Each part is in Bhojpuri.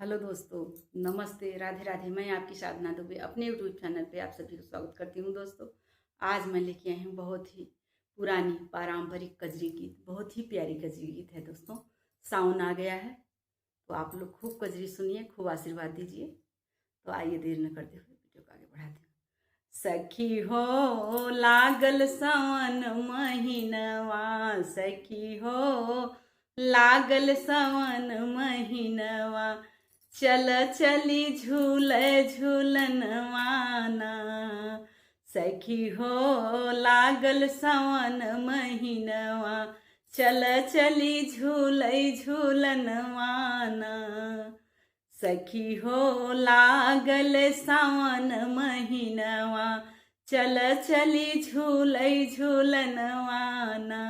हेलो दोस्तों, नमस्ते, राधे राधे। मैं आपकी साधना दुबे अपने यूट्यूब चैनल पे आप सभी को स्वागत करती हूँ। दोस्तों, आज मैं लेके आई हूँ बहुत ही पुरानी पारंपरिक कजरी गीत। बहुत ही प्यारी कजरी गीत है दोस्तों। सावन आ गया है तो आप लोग खूब कजरी सुनिए, खूब आशीर्वाद दीजिए। तो आइए देर न करते हुए वीडियो को आगे बढ़ाते हैं। सखी हो लागल सावन महीनवा, सखी हो लागल सावन महीनवा, चल चली झूले झूलनवाना। सखी हो लागल सावन महीनवा, चल चली झूले झूलनवाना। सखी हो लागल सावन महीनवा, चल चली झूले झूलनवाना।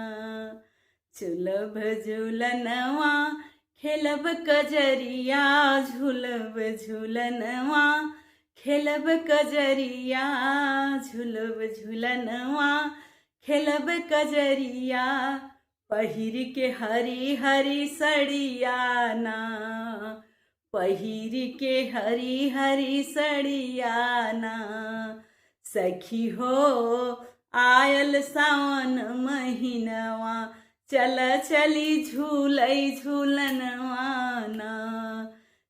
झूलब झूलनवा खेलब कजरिया, झूलब झूलनवा खेलब कजरिया, झूलब झूलनवा खेलब कजरिया। पहिर के हरी हरी सड़िया ना, पहिर के हरी हरी सड़िया ना। सखी हो आयल सावन महीनवा, चल चली झूले झूलनवाना।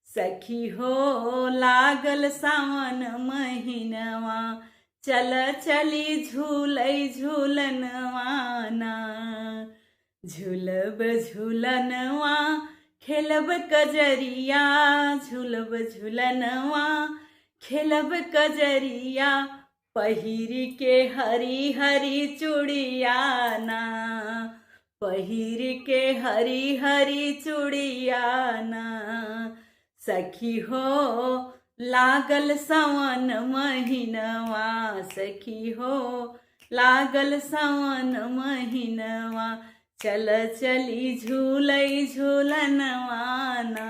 सखी हो लागल सावन महीनवा, चल चली झूले झूलनवाना। झूलब झूलनवा खेलब कजरिया, झूलब झूलनवा खेलब कजरिया। पहिर के हरी हरी चूड़िया ना, पहिर के हरी हरी चूड़िया ना। सखी हो लागल सावन महीनवा, सखी हो लागल सावन महीनवा, चल चली झूले झूलनवाना।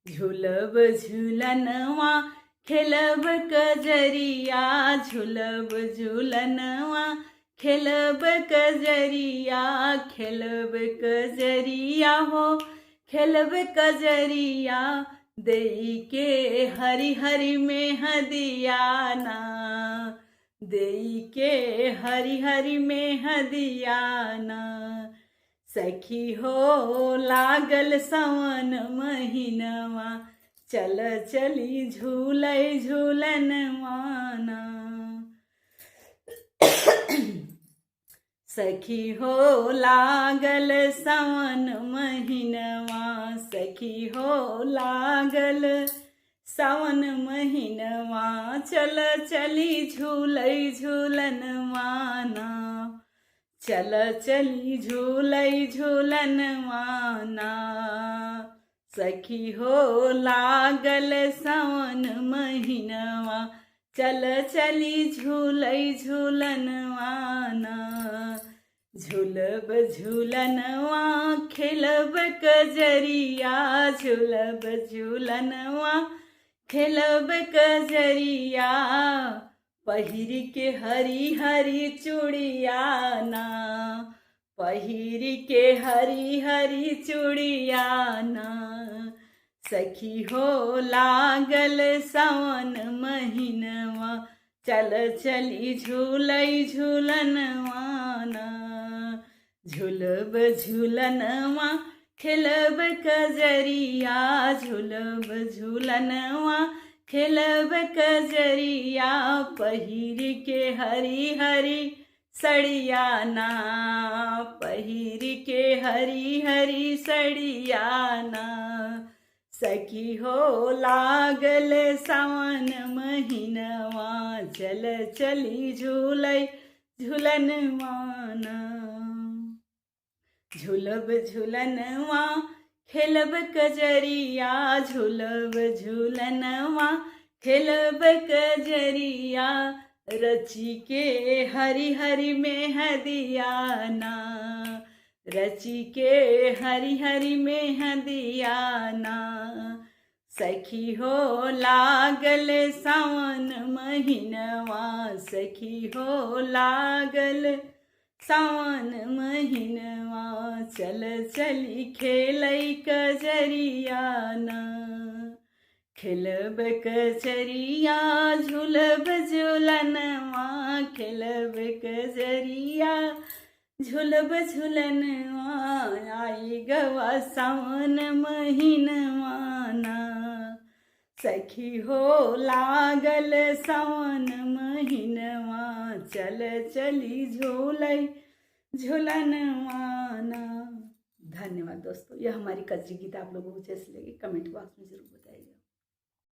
झूलब झूलनवा खेलब कजरिया, झूलब झूलनवा खेलब कजरिया। खेलब कजरिया हो खेलब कजरिया, देई के हरी हरी में हदियाना, देई के हरी हरी में हदियाना। सखी हो लागल सावन महीनवा, चल चली झूले झूलनवाना। सखी हो लागल सावन महीनवा, सखी हो लागल सावन महीनवा, चल चली झूले झूलनवाना। चल चली झूले झूलनवाना। सखी हो लागल सावन महीनवा, चल चली झूले झूलनवाना। झूलब झूलनवा खेलब कजरिया, झूलब झूलनवा खेलब कजरिया। पहिर के हरी हरी चूड़िया ना, पहिर के हरी हरी चूड़िया ना। सखी हो लागल सावन महीनवा, चल चली झूले झूलनवाना। झूलब झूलनवा खेलब कजरिया, झूलब झूलनवा खेलब कजरिया। पहिर के हरी हरी सड़िया ना, पहिर के हरी हरी सड़िया ना। सखी हो लागल सावन महीनवा, चल चली झूले झूलनवाना। झूलब झूलनवा खेलब कजरिया, झूलब झूलनवा खेलब कजरिया। रची के हरी हरी में हदियाना, रची के हरी हरी में हदियाना। सखी हो लागल सावन महीनवा, सखी हो लागल सावन महीनवा, चल चली खेलै कजरिया ना। खेलब कचरिया झूलब झूलनवा, खेलब कचरिया झूलब झूलनवा, आई गवा सावन महीनवाना। सखी हो लागल सावन महीनवा, चल चली झूलै झूलनवाना। धन्यवाद दोस्तों, यह हमारी कच्ची गीत आप लोगों को कैसी लगी कमेंट बॉक्स में जरूर बताइएगा।